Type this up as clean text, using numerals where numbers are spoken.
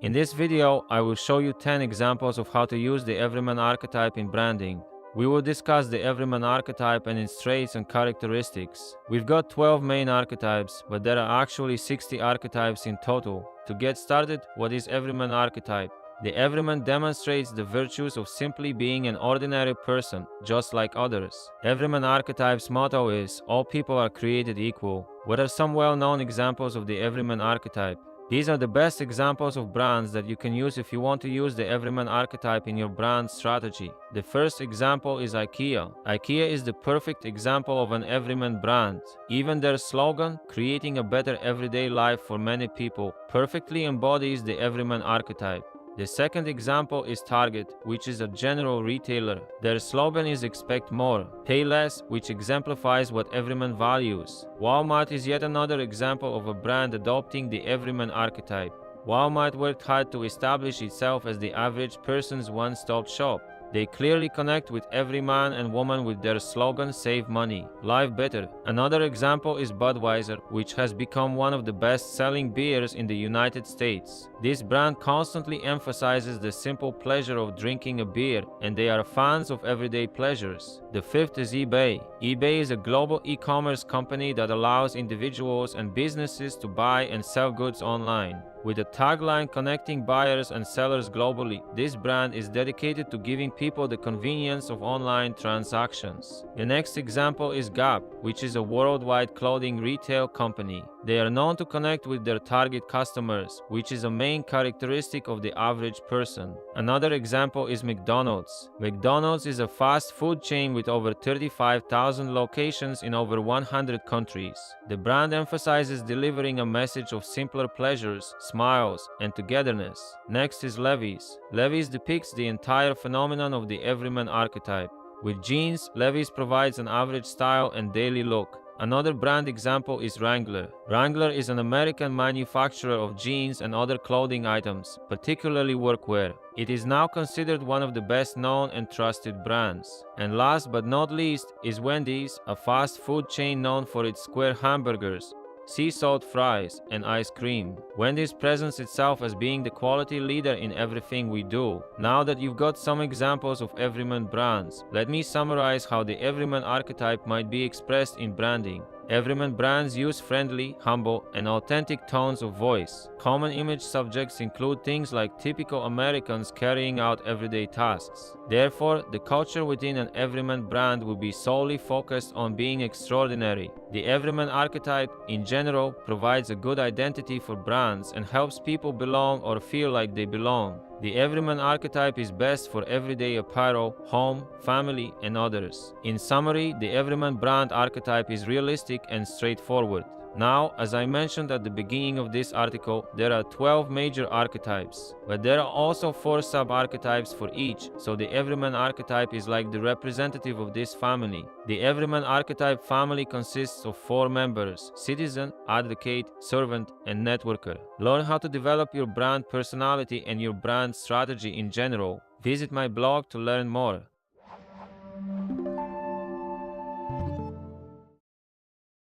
In this video, I will show you 10 examples of how to use the Everyman archetype in branding. We will discuss the Everyman archetype and its traits and characteristics. We've got 12 main archetypes, but there are actually 60 archetypes in total. To get started, what is Everyman archetype? The Everyman demonstrates the virtues of simply being an ordinary person, just like others. Everyman archetype's motto is, all people are created equal. What are some well-known examples of the Everyman archetype? These are the best examples of brands that you can use if you want to use the Everyman archetype in your brand strategy. The first example is IKEA. IKEA is the perfect example of an Everyman brand. Even their slogan, creating a better everyday life for many people, perfectly embodies the Everyman archetype. The second example is Target, which is a general retailer. Their slogan is expect more, pay less, which exemplifies what Everyman values. Wal-Mart is yet another example of a brand adopting the Everyman archetype. Wal-Mart worked hard to establish itself as the average person's one-stop shop. They clearly connect with every man and woman with their slogan Save Money, Live Better. Another example is Budweiser, which has become one of the best-selling beers in the United States. This brand constantly emphasizes the simple pleasure of drinking a beer, and they are fans of everyday pleasures. The fifth is eBay. eBay is a global e-commerce company that allows individuals and businesses to buy and sell goods online. With a tagline connecting buyers and sellers globally, this brand is dedicated to giving people the convenience of online transactions. The next example is Gap, which is a worldwide clothing retail company. They are known to connect with their target customers, which is a main characteristic of the average person. Another example is McDonald's. McDonald's is a fast food chain with over 35,000 locations in over 100 countries. The brand emphasizes delivering a message of simpler pleasures, smiles, and togetherness. Next is Levi's. Levi's depicts the entire phenomenon of the Everyman archetype. With jeans, Levi's provides an average style and daily look. Another brand example is Wrangler. Wrangler is an American manufacturer of jeans and other clothing items, particularly workwear. It is now considered one of the best known and trusted brands. And last but not least is Wendy's, a fast food chain known for its square hamburgers, sea salt fries, and ice cream. Wendy's presents itself as being the quality leader in everything we do. Now that you've got some examples of Everyman brands, let me summarize how the Everyman archetype might be expressed in branding. Everyman brands use friendly, humble, and authentic tones of voice. Common image subjects include things like typical Americans carrying out everyday tasks. Therefore, the culture within an Everyman brand will be solely focused on being extraordinary. The Everyman archetype, in general, provides a good identity for brands and helps people belong or feel like they belong. The Everyman archetype is best for everyday apparel, home, family, and others. In summary, the Everyman brand archetype is realistic and straightforward. Now, as I mentioned at the beginning of this article, there are 12 major archetypes, but there are also 4 sub-archetypes for each, so the Everyman archetype is like the representative of this family. The Everyman archetype family consists of 4 members: citizen, advocate, servant, and networker. Learn how to develop your brand personality and your brand strategy in general. Visit my blog to learn more.